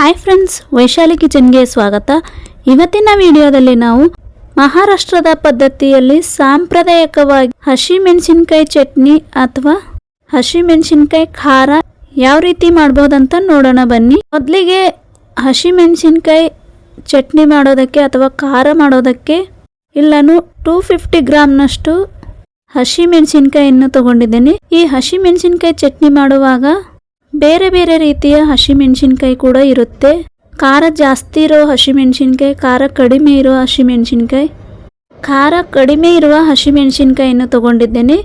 Hi friends, Vaishali ಕಿಚನ್ಗೆ ಸ್ವಾಗತ. ಇವತ್ತಿನ ವಿಡಿಯೋದಲ್ಲಿ ನಾವು ಮಹಾರಾಷ್ಟ್ರದ ಪದ್ಧತಿಯಲ್ಲಿ ಸಾಂಪ್ರದಾಯಿಕವಾಗಿ ಹಸಿಮೆಣಸಿನಕಾಯಿ ಚಟ್ನಿ ಅಥವಾ ಹಸಿಮೆಣಸಿನಕಾಯಿ ಖಾರ ಯಾವ ರೀತಿ ಮಾಡ್ಬೋದಂತ ನೋಡೋಣ ಬನ್ನಿ. ಮೊದಲಿಗೆ ಹಸಿಮೆಣಸಿನಕಾಯಿ ಚಟ್ನಿ ಮಾಡೋದಕ್ಕೆ ಅಥವಾ ಖಾರ ಮಾಡೋದಕ್ಕೆ ಇಲ್ಲಾನು 250 ಗ್ರಾಮ್ನಷ್ಟು ಹಸಿಮೆಣಸಿನಕಾಯಿಯನ್ನು ತಗೊಂಡಿದ್ದೇನೆ. ಈ ಹಸಿಮೆಣಸಿನಕಾಯಿ ಚಟ್ನಿ ಮಾಡುವಾಗ ಬೇರೆ ಬೇರೆ ರೀತಿಯ ಹಸಿಮೆಣಸಿನಕಾಯಿ ಕೂಡ ಇರುತ್ತೆ. ಖಾರ ಜಾಸ್ತಿ ಇರೋ ಹಸಿಮೆಣಸಿನಕಾಯಿ, ಖಾರ ಕಡಿಮೆ ಇರೋ ಹಸಿಮೆಣಸಿನಕಾಯಿ. ಖಾರ ಕಡಿಮೆ ಇರುವ ಹಸಿಮೆಣಸಿನಕಾಯಿಯನ್ನು ತಗೊಂಡಿದ್ದೇನೆ.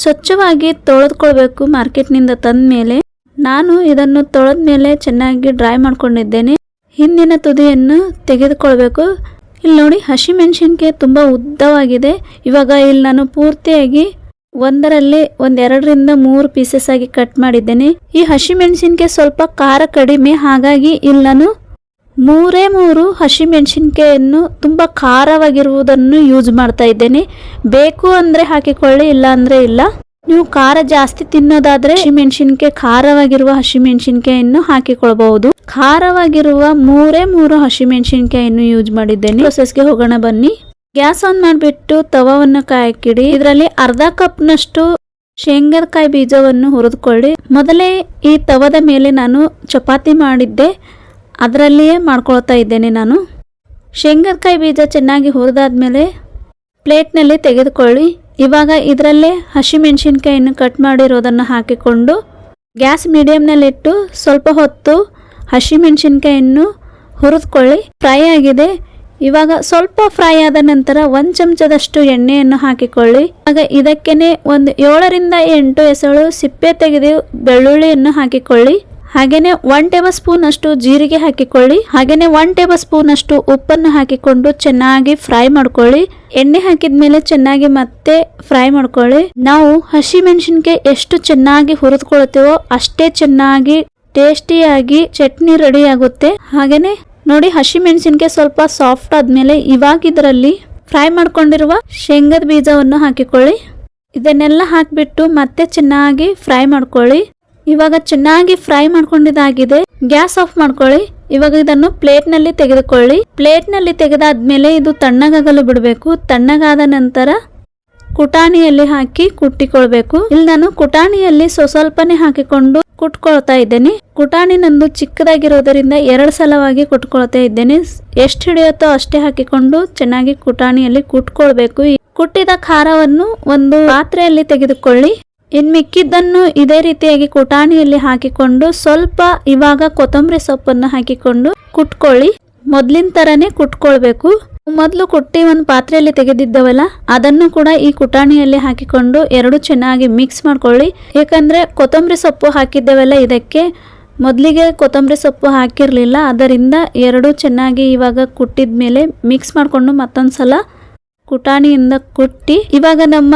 ಸ್ವಚ್ಛವಾಗಿ ತೊಳೆದುಕೊಳ್ಬೇಕು ಮಾರ್ಕೆಟ್ನಿಂದ ತಂದ ಮೇಲೆ. ನಾನು ಇದನ್ನು ತೊಳೆದ ಮೇಲೆ ಚೆನ್ನಾಗಿ ಡ್ರೈ ಮಾಡ್ಕೊಂಡಿದ್ದೇನೆ. ಹಿಂದಿನ ತುದಿಯನ್ನು ತೆಗೆದುಕೊಳ್ಬೇಕು. ಇಲ್ಲಿ ನೋಡಿ, ಹಸಿಮೆಣಸಿನಕಾಯಿ ತುಂಬ ಉದ್ದವಾಗಿದೆ. ಇವಾಗ ಇಲ್ಲಿ ನಾನು ಪೂರ್ತಿಯಾಗಿ ಒಂದರಲ್ಲಿ 2-3 ಪೀಸಸ್ ಆಗಿ ಕಟ್ ಮಾಡಿದ್ದೇನೆ. ಈ ಹಸಿಮೆಣಸಿನಕಾಯಿ ಸ್ವಲ್ಪ ಖಾರ ಕಡಿಮೆ, ಹಾಗಾಗಿ ಇಲ್ಲಿ ನಾನು 3 ಹಸಿಮೆಣಸಿನಕಾಯಿಯನ್ನು ತುಂಬ ಖಾರವಾಗಿರುವುದನ್ನು ಯೂಸ್ ಮಾಡ್ತಾ ಇದ್ದೇನೆ. ಬೇಕು ಅಂದರೆ ಹಾಕಿಕೊಳ್ಳಿ, ಇಲ್ಲ ಅಂದರೆ ಇಲ್ಲ. ನೀವು ಖಾರ ಜಾಸ್ತಿ ತಿನ್ನೋದಾದರೆ ಹಸಿಮೆಣಸಿನಕಾಯಿ, ಖಾರವಾಗಿರುವ ಹಸಿಮೆಣಸಿನಕಾಯಿಯನ್ನು ಹಾಕಿಕೊಳ್ಬಹುದು. ಖಾರವಾಗಿರುವ 3 ಹಸಿಮೆಣಸಿನಕಾಯಿಯನ್ನು ಯೂಸ್ ಮಾಡಿದ್ದೇನೆ. ಪ್ರೊಸೆಸ್ಗೆ ಹೋಗೋಣ ಬನ್ನಿ. ಗ್ಯಾಸ್ ಆನ್ ಮಾಡಿಬಿಟ್ಟು ತವವನ್ನು ಕಾಯಕ್ಕಿಡಿ. ಇದರಲ್ಲಿ ಅರ್ಧ ಕಪ್ನಷ್ಟು ಶೇಂಗಾಕಾಯಿ ಬೀಜವನ್ನು ಹುರಿದುಕೊಳ್ಳಿ. ಮೊದಲೇ ಈ ತವದ ಮೇಲೆ ನಾನು ಚಪಾತಿ ಮಾಡಿದ್ದೆ, ಅದರಲ್ಲಿಯೇ ಮಾಡ್ಕೊಳ್ತಾ ಇದ್ದೇನೆ. ನಾನು ಶೇಂಗಾಕಾಯಿ ಬೀಜ ಚೆನ್ನಾಗಿ ಹುರಿದಾದ್ಮೇಲೆ ಪ್ಲೇಟ್ನಲ್ಲಿ ತೆಗೆದುಕೊಳ್ಳಿ. ಇವಾಗ ಇದರಲ್ಲೇ ಹಸಿಮೆಣಸಿನಕಾಯಿಯನ್ನು ಕಟ್ ಮಾಡಿರೋದನ್ನು ಹಾಕಿಕೊಂಡು ಗ್ಯಾಸ್ ಮೀಡಿಯಮ್ನಲ್ಲಿಟ್ಟು ಸ್ವಲ್ಪ ಹೊತ್ತು ಹಸಿಮೆಣಸಿನಕಾಯಿಯನ್ನು ಹುರಿದುಕೊಳ್ಳಿ. ಫ್ರೈ ಆಗಿದೆ. ಇವಾಗ ಸ್ವಲ್ಪ ಫ್ರೈ ಆದ ನಂತರ 1 ಚಮಚದಷ್ಟು ಎಣ್ಣೆಯನ್ನು ಹಾಕಿಕೊಳ್ಳಿ. ಆಗ ಇದಕ್ಕೇನೆ 7-8 ಎಸಳು ಸಿಪ್ಪೆ ತೆಗೆದು ಬೆಳ್ಳುಳ್ಳಿಯನ್ನು ಹಾಕಿಕೊಳ್ಳಿ. ಹಾಗೇನೆ 1 ಟೇಬಲ್ ಸ್ಪೂನ್ ಅಷ್ಟು ಜೀರಿಗೆ ಹಾಕಿಕೊಳ್ಳಿ. ಹಾಗೇನೆ 1 ಟೇಬಲ್ ಸ್ಪೂನ್ ಅಷ್ಟು ಉಪ್ಪನ್ನು ಹಾಕಿಕೊಂಡು ಚೆನ್ನಾಗಿ ಫ್ರೈ ಮಾಡ್ಕೊಳ್ಳಿ. ಎಣ್ಣೆ ಹಾಕಿದ್ಮೇಲೆ ಚೆನ್ನಾಗಿ ಮತ್ತೆ ಫ್ರೈ ಮಾಡ್ಕೊಳ್ಳಿ. ನಾವು ಹಸಿಮೆಣಸಿನಕಾಯಿ ಎಷ್ಟು ಚೆನ್ನಾಗಿ ಹುರಿದುಕೊಳ್ತೇವೋ ಅಷ್ಟೇ ಚೆನ್ನಾಗಿ ಟೇಸ್ಟಿಯಾಗಿ ಚಟ್ನಿ ರೆಡಿ ಆಗುತ್ತೆ. ಹಾಗೇನೆ ನೋಡಿ, ಹಸಿಮೆಣಸಿನಕಾಯಿ ಸ್ವಲ್ಪ ಸಾಫ್ಟ್ ಆದ್ಮೇಲೆ ಇವಾಗ ಇದರಲ್ಲಿ ಫ್ರೈ ಮಾಡ್ಕೊಂಡಿರುವ ಶೇಂಗಾದ ಬೀಜವನ್ನು ಹಾಕಿಕೊಳ್ಳಿ. ಇದನ್ನೆಲ್ಲ ಹಾಕಿಬಿಟ್ಟು ಮತ್ತೆ ಚೆನ್ನಾಗಿ ಫ್ರೈ ಮಾಡ್ಕೊಳ್ಳಿ. ಇವಾಗ ಚೆನ್ನಾಗಿ ಫ್ರೈ ಮಾಡ್ಕೊಂಡಿದ್ದಾಗಿದೆ. ಗ್ಯಾಸ್ ಆಫ್ ಮಾಡ್ಕೊಳ್ಳಿ. ಇವಾಗ ಇದನ್ನು ಪ್ಲೇಟ್ನಲ್ಲಿ ತೆಗೆದುಕೊಳ್ಳಿ. ಪ್ಲೇಟ್ನಲ್ಲಿ ತೆಗೆದಾದ್ಮೇಲೆ ಇದು ತಣ್ಣಗಾಗಲು ಬಿಡಬೇಕು. ತಣ್ಣಗಾದ ನಂತರ ಕುಟಾಣಿಯಲ್ಲಿ ಹಾಕಿ ಕುಟ್ಟಿಕೊಳ್ಬೇಕು. ಇಲ್ಲಿ ನಾನು ಕುಟಾಣಿಯಲ್ಲಿ ಸ್ವಲ್ಪನೇ ಹಾಕಿಕೊಂಡು ಕುಟ್ಕೊಳ್ತಾ ಇದ್ದೇನೆ. ಕುಟಾಣಿ ನಂದು ಚಿಕ್ಕದಾಗಿರೋದರಿಂದ 2 ಸಲವಾಗಿ ಕುಟ್ಕೊಳ್ತಾ ಇದ್ದೇನೆ. ಎಷ್ಟು ಹಿಡಿಯುತ್ತೋ ಅಷ್ಟೇ ಹಾಕಿಕೊಂಡು ಚೆನ್ನಾಗಿ ಕುಟಾಣಿಯಲ್ಲಿ ಕುಟ್ಕೊಳ್ಬೇಕು. ಕುಟ್ಟಿದ ಖಾರವನ್ನು ಒಂದು ಪಾತ್ರೆಯಲ್ಲಿ ತೆಗೆದುಕೊಳ್ಳಿ. ಇನ್ನು ಮಿಕ್ಕಿದ್ದನ್ನು ಇದೇ ರೀತಿಯಾಗಿ ಕುಟಾಣಿಯಲ್ಲಿ ಹಾಕಿಕೊಂಡು ಸ್ವಲ್ಪ ಇವಾಗ ಕೊತ್ತಂಬರಿ ಸೊಪ್ಪನ್ನು ಹಾಕಿಕೊಂಡು ಕುಟ್ಕೊಳ್ಳಿ. ಮೊದಲಿನ ತರನೇ ಕುಟ್ಕೊಳ್ಬೇಕು. ಮೊದಲು ಕುಟ್ಟಿ ಒಂದು ಪಾತ್ರೆಯಲ್ಲಿ ತೆಗೆದಿದ್ದವಲ್ಲ, ಅದನ್ನು ಕೂಡ ಈ ಕುಟಾಣಿಯಲ್ಲಿ ಹಾಕಿಕೊಂಡು 2 ಚೆನ್ನಾಗಿ ಮಿಕ್ಸ್ ಮಾಡ್ಕೊಳ್ಳಿ. ಯಾಕಂದ್ರೆ ಕೊತ್ತಂಬರಿ ಸೊಪ್ಪು ಹಾಕಿದ್ದೇವಲ್ಲ ಇದಕ್ಕೆ, ಮೊದಲಿಗೆ ಕೊತ್ತಂಬರಿ ಸೊಪ್ಪು ಹಾಕಿರಲಿಲ್ಲ. ಅದರಿಂದ 2 ಚೆನ್ನಾಗಿ ಇವಾಗ ಕುಟ್ಟಿದ ಮೇಲೆ ಮಿಕ್ಸ್ ಮಾಡಿಕೊಂಡು ಮತ್ತೊಂದ್ಸಲ ಕುಟಾಣಿಯಿಂದ ಕುಟ್ಟಿ ಇವಾಗ ನಮ್ಮ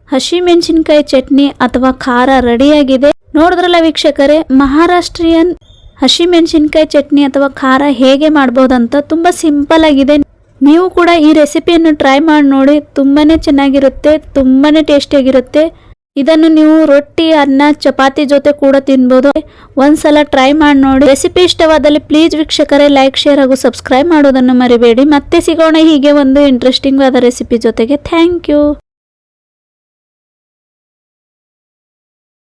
ಹಸಿಮೆಣಸಿನಕಾಯಿ ಚಟ್ನಿ ಅಥವಾ ಖಾರ ರೆಡಿಯಾಗಿದೆ. ನೋಡಿದ್ರಲ್ಲ ವೀಕ್ಷಕರೇ, ಮಹಾರಾಷ್ಟ್ರೀಯನ್ ಹಸಿಮೆಣಸಿನಕಾಯಿ ಚಟ್ನಿ ಅಥವಾ ಖಾರ ಹೇಗೆ ಮಾಡ್ಬೋದಂತ ತುಂಬಾ ಸಿಂಪಲ್ ಆಗಿದೆ. ನೀವು ಕೂಡ ಈ ರೆಸಿಪಿಯನ್ನು ಟ್ರೈ ಮಾಡಿ ನೋಡಿ. ತುಂಬಾನೇ ಚೆನ್ನಾಗಿರುತ್ತೆ, ತುಂಬಾನೇ ಟೇಸ್ಟಿಯಾಗಿರುತ್ತೆ. ಇದನ್ನು ನೀವು ರೊಟ್ಟಿ, ಅನ್ನ, ಚಪಾತಿ ಜೊತೆ ಕೂಡ ತಿನ್ಬೋದು. ಒಂದ್ಸಲ ಟ್ರೈ ಮಾಡಿ ನೋಡಿ. ರೆಸಿಪಿ ಇಷ್ಟವಾದಲ್ಲಿ ಪ್ಲೀಸ್ ವೀಕ್ಷಕರೇ ಲೈಕ್, ಶೇರ್ ಹಾಗೂ ಸಬ್ಸ್ಕ್ರೈಬ್ ಮಾಡೋದನ್ನು ಮರಿಬೇಡಿ. ಮತ್ತೆ ಸಿಗೋಣ ಹೀಗೆ ಒಂದು ಇಂಟ್ರೆಸ್ಟಿಂಗ್ ಆದ ರೆಸಿಪಿ ಜೊತೆಗೆ. Thank you.